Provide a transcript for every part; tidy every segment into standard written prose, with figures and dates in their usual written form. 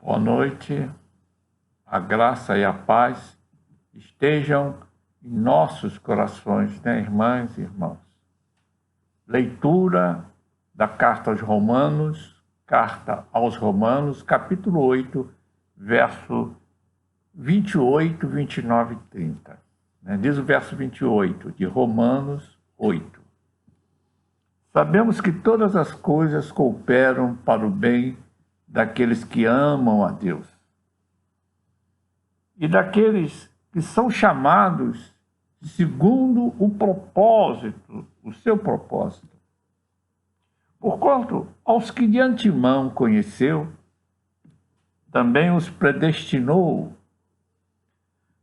Boa noite, a graça e a paz estejam em nossos corações, né, irmãs e irmãos? Leitura da Carta aos Romanos, capítulo 8, verso 28, 29 e 30. Diz o verso 28 de Romanos 8. Sabemos que todas as coisas cooperam para o bem daqueles que amam a Deus e daqueles que são chamados segundo o seu propósito. Porquanto, aos que de antemão conheceu, também os predestinou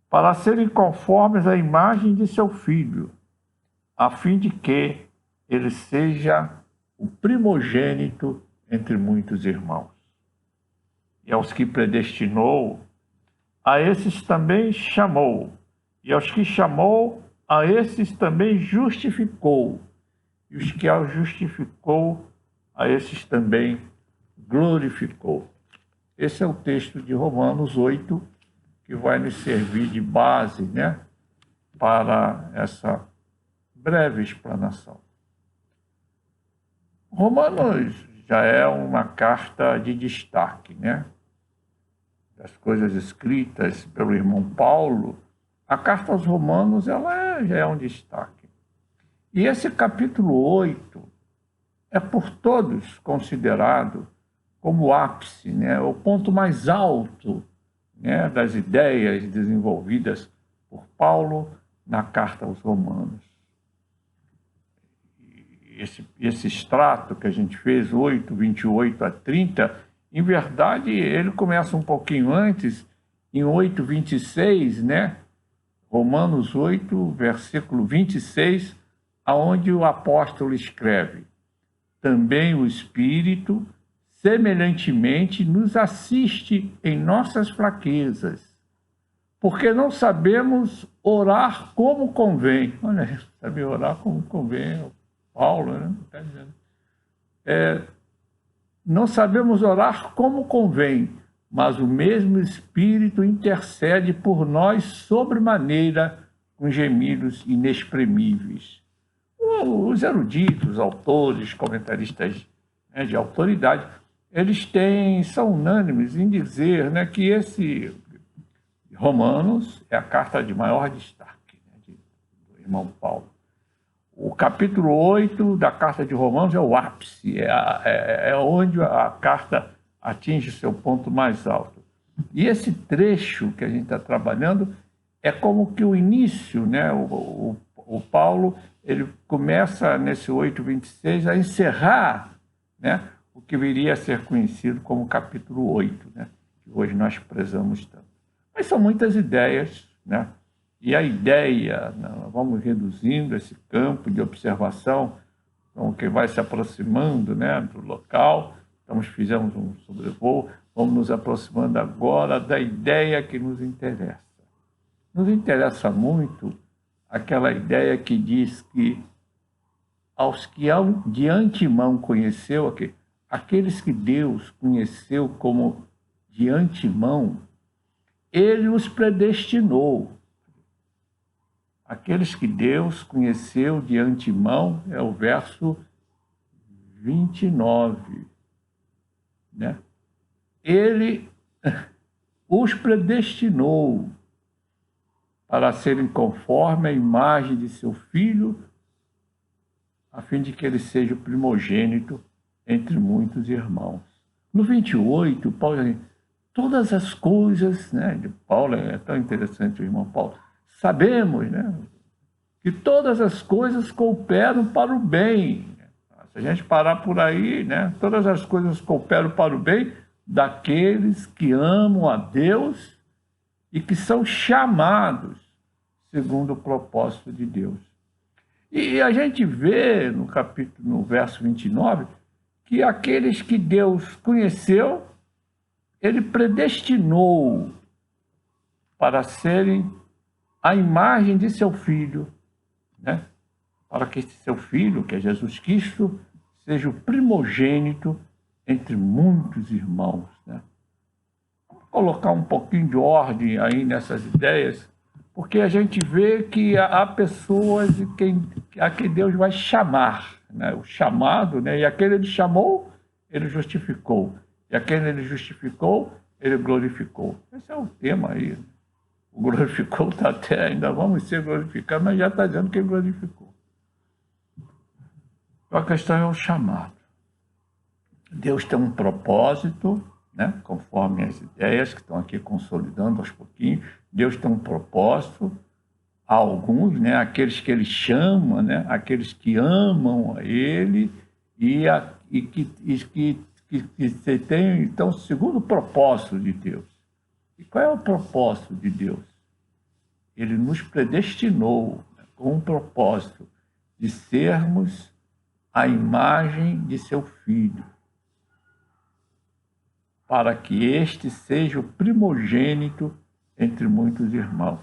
para serem conformes à imagem de seu Filho, a fim de que ele seja o primogênito entre muitos irmãos. E aos que predestinou, a esses também chamou. E aos que chamou, a esses também justificou. E os que ao justificou, a esses também glorificou. Esse é o texto de Romanos 8, que vai nos servir de base, para essa breve explanação. Romanos já é uma carta de destaque, das coisas escritas pelo irmão Paulo. A carta aos Romanos já é um destaque. E esse capítulo 8 é por todos considerado como o ápice, o ponto mais alto das ideias desenvolvidas por Paulo na carta aos Romanos. Esse extrato que a gente fez, 8, 28 a 30, em verdade, ele começa um pouquinho antes, em 8, 26, Romanos 8, versículo 26, aonde o apóstolo escreve: também o Espírito, semelhantemente, nos assiste em nossas fraquezas, porque não sabemos orar como convém. Olha, saber orar como convém, Paulo, está dizendo. Não sabemos orar como convém, mas o mesmo Espírito intercede por nós sobremaneira com gemidos inexprimíveis. Os eruditos, autores, comentaristas de autoridade, eles são unânimes em dizer que esse Romanos é a carta de maior destaque do irmão Paulo. O capítulo 8 da carta de Romanos é o ápice, é onde a carta atinge seu ponto mais alto. E esse trecho que a gente está trabalhando é como que o início, o Paulo ele começa nesse 8:26 a encerrar o que viria a ser conhecido como capítulo 8, que hoje nós prezamos tanto. Mas são muitas ideias, e a ideia, vamos reduzindo esse campo de observação, então, que vai se aproximando do local, fizemos um sobrevoo, vamos nos aproximando agora da ideia que nos interessa. Nos interessa muito aquela ideia que diz que aos que de antemão conheceu, aqueles que Deus conheceu como de antemão, ele os predestinou. Aqueles que Deus conheceu de antemão, é o verso 29. Ele os predestinou para serem conforme a imagem de seu Filho, a fim de que ele seja o primogênito entre muitos irmãos. No 28, Paulo diz: todas as coisas, de Paulo, é tão interessante o irmão Paulo, sabemos, que todas as coisas cooperam para o bem. Se a gente parar por aí, todas as coisas cooperam para o bem daqueles que amam a Deus e que são chamados segundo o propósito de Deus. E a gente vê no verso 29, que aqueles que Deus conheceu, ele predestinou para serem a imagem de seu Filho, para que esse seu Filho, que é Jesus Cristo, seja o primogênito entre muitos irmãos. colocar um pouquinho de ordem aí nessas ideias, porque a gente vê que há pessoas a que Deus vai chamar, né? O chamado, né? E aquele ele chamou, ele justificou. E aquele ele justificou, ele glorificou. Esse é o tema aí. O glorificou está até, ainda vamos ser glorificados, mas já está dizendo que ele glorificou. Então a questão é o chamado. Deus tem um propósito, né? Conforme as ideias que estão aqui consolidando aos pouquinhos. Deus tem um propósito, a alguns, né? Aqueles que ele chama, né? Aqueles que amam a ele e que tem, então, o segundo propósito de Deus. E qual é o propósito de Deus? Ele nos predestinou, né, com um propósito de sermos a imagem de seu Filho, para que este seja o primogênito entre muitos irmãos.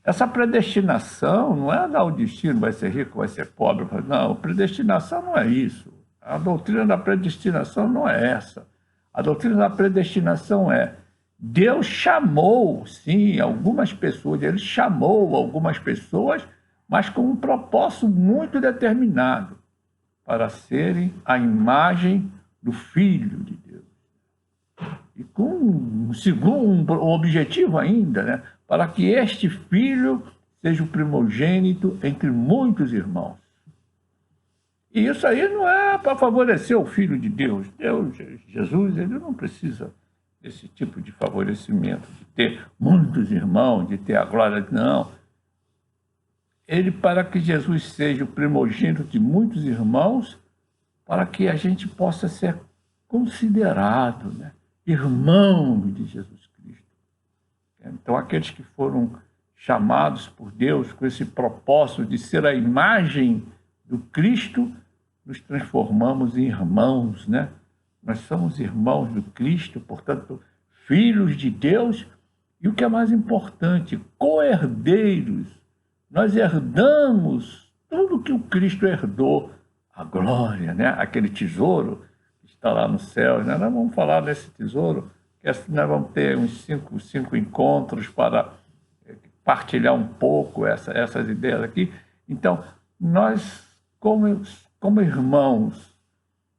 Essa predestinação não é dar o destino, vai ser rico, vai ser pobre. Não, predestinação não é isso. A doutrina da predestinação não é essa. A doutrina da predestinação é: Deus chamou, sim, algumas pessoas, ele chamou algumas pessoas, mas com um propósito muito determinado, para serem a imagem do Filho de Deus. E com um segundo objetivo ainda, né? Para que este Filho seja o primogênito entre muitos irmãos. E isso aí não é para favorecer o Filho de Deus. Jesus, ele não precisa desse tipo de favorecimento, de ter muitos irmãos, de ter a glória. Não. Ele, para que Jesus seja o primogênito de muitos irmãos, para que a gente possa ser considerado, né, irmão de Jesus Cristo. Então, aqueles que foram chamados por Deus com esse propósito de ser a imagem do Cristo, nos transformamos em irmãos, né? Nós somos irmãos do Cristo, portanto, filhos de Deus, e o que é mais importante, co-herdeiros. Nós herdamos tudo que o Cristo herdou, a glória, né? Aquele tesouro que está lá no céu, né? Nós vamos falar desse tesouro, que assim nós vamos ter uns cinco encontros para partilhar um pouco essas ideias aqui. Então, nós, como irmãos,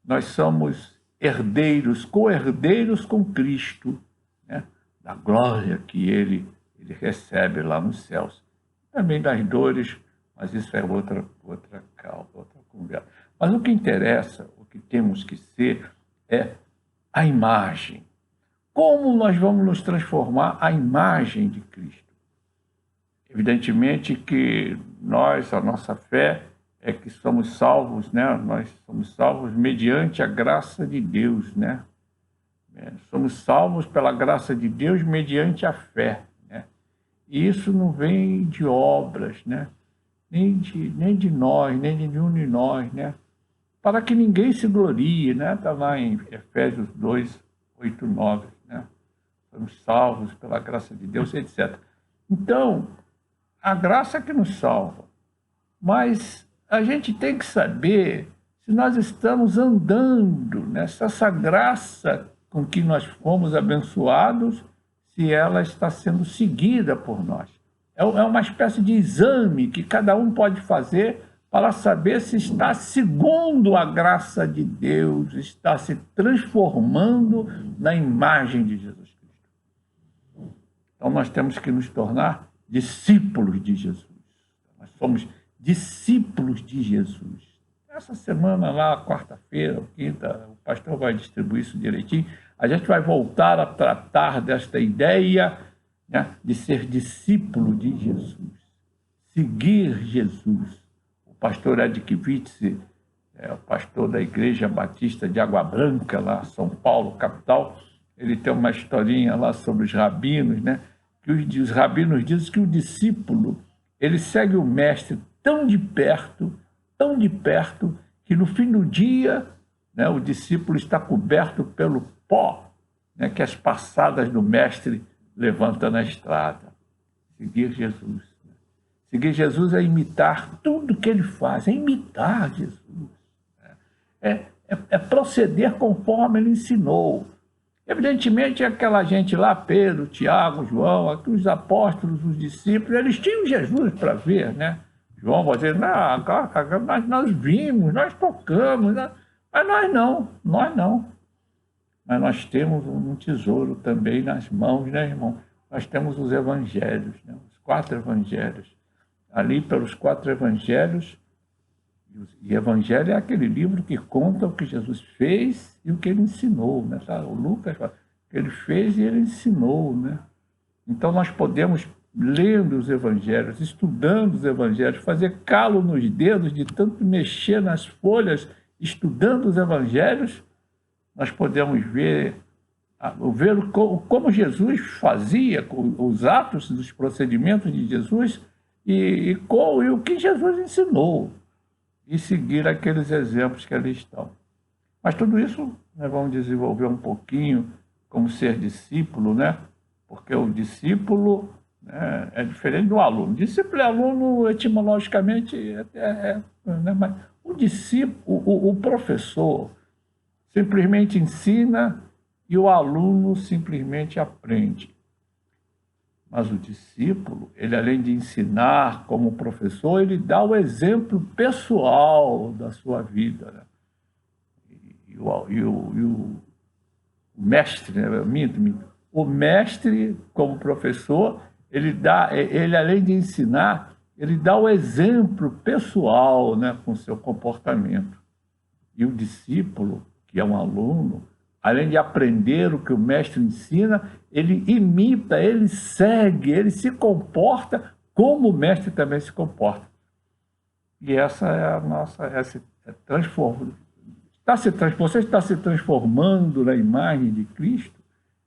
nós somos herdeiros, co-herdeiros com Cristo, né? Da glória que ele recebe lá nos céus. Também das dores, mas isso é outra causa, outra conversa. Mas o que interessa, o que temos que ser, é a imagem. Como nós vamos nos transformar à imagem de Cristo? Evidentemente que nós, a nossa fé, é que somos salvos, né? Nós somos salvos mediante a graça de Deus, né? Somos salvos pela graça de Deus mediante a fé, né? E isso não vem de obras, né? Nem de nós, nem de nenhum de nós, né? Para que ninguém se glorie, né? Está lá em Efésios 2, 8, 9, né? Somos salvos pela graça de Deus, etc. Então, a graça é que nos salva, mas a gente tem que saber se nós estamos andando nessa graça com que nós fomos abençoados, se ela está sendo seguida por nós. É uma espécie de exame que cada um pode fazer para saber se está segundo a graça de Deus, está se transformando na imagem de Jesus Cristo. Então, nós temos que nos tornar discípulos de Jesus. Nós somos discípulos de Jesus. Essa semana lá, quarta-feira ou quinta, o pastor vai distribuir isso direitinho. A gente vai voltar a tratar desta ideia, né, de ser discípulo de Jesus, seguir Jesus. O pastor Ed Kivitz, o pastor da Igreja Batista de Água Branca, lá São Paulo, capital, ele tem uma historinha lá sobre os rabinos, né, que os rabinos dizem que o discípulo, ele segue o mestre tão de perto, que no fim do dia, né, o discípulo está coberto pelo pó, né, que as passadas do mestre levanta na estrada. Seguir Jesus. Seguir Jesus é imitar tudo que ele faz, é imitar Jesus. É proceder conforme ele ensinou. Evidentemente, aquela gente lá, Pedro, Tiago, João, os apóstolos, os discípulos, eles tinham Jesus para ver, né? João vai dizer, não, nós vimos, nós tocamos, né? Mas nós não. Mas nós temos um tesouro também nas mãos, né, irmão? Nós temos os evangelhos, né? Os 4 evangelhos. Ali, pelos 4 evangelhos, e Evangelho é aquele livro que conta o que Jesus fez e o que ele ensinou, né? O Lucas fala, o que ele fez e ele ensinou, né? Então nós podemos, lendo os evangelhos, estudando os evangelhos, fazer calo nos dedos de tanto mexer nas folhas, estudando os evangelhos, nós podemos ver como Jesus fazia, os atos, os procedimentos de Jesus e o que Jesus ensinou e seguir aqueles exemplos que ali estão. Mas tudo isso nós vamos desenvolver um pouquinho como ser discípulo, né? Porque o discípulo, né, é diferente do aluno. Discípulo e aluno, etimologicamente, né? Mas o discípulo, o professor simplesmente ensina e o aluno simplesmente aprende. Mas o discípulo, ele além de ensinar como professor, ele dá o exemplo pessoal da sua vida, né? O mestre, né? O mestre, como professor, ele além de ensinar, ele dá o exemplo pessoal, né, com o seu comportamento. E o discípulo, que é um aluno, além de aprender o que o mestre ensina, ele imita, ele segue, ele se comporta como o mestre também se comporta. E essa é a nossa... Você está se transformando na imagem de Cristo.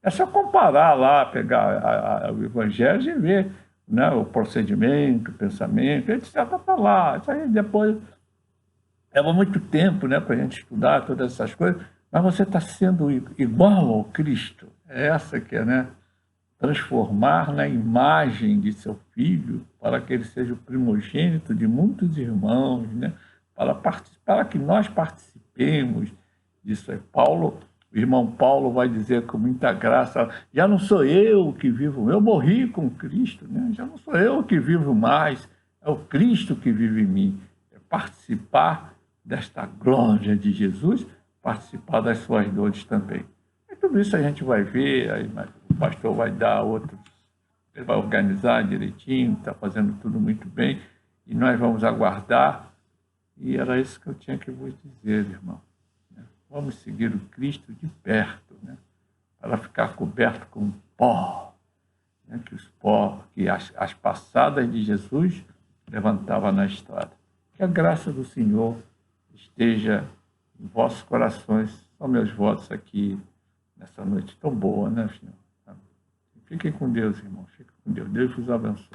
É só comparar lá, pegar o Evangelho e ver, né, o procedimento, o pensamento, etc. Está lá. Isso aí depois leva muito tempo, né, para a gente estudar todas essas coisas, mas você está sendo igual ao Cristo. É essa que é, né? Transformar na imagem de seu Filho, para que ele seja o primogênito de muitos irmãos, né? Para que nós participemos disso. O irmão Paulo vai dizer com muita graça, já não sou eu que vivo, eu morri com Cristo, né? Já não sou eu que vivo mais, é o Cristo que vive em mim. É participar desta glória de Jesus, participar das suas dores também. E tudo isso a gente vai ver, aí o pastor vai dar outros, ele vai organizar direitinho, está fazendo tudo muito bem, e nós vamos aguardar. E era isso que eu tinha que vos dizer, irmão. Vamos seguir o Cristo de perto, né? Para ficar coberto com pó, né? Que as passadas de Jesus levantavam na estrada. Que a graça do Senhor esteja em vossos corações. São meus votos aqui nessa noite tão boa, né, Senhor? Fiquem com Deus, irmão. Fiquem com Deus. Deus vos abençoe.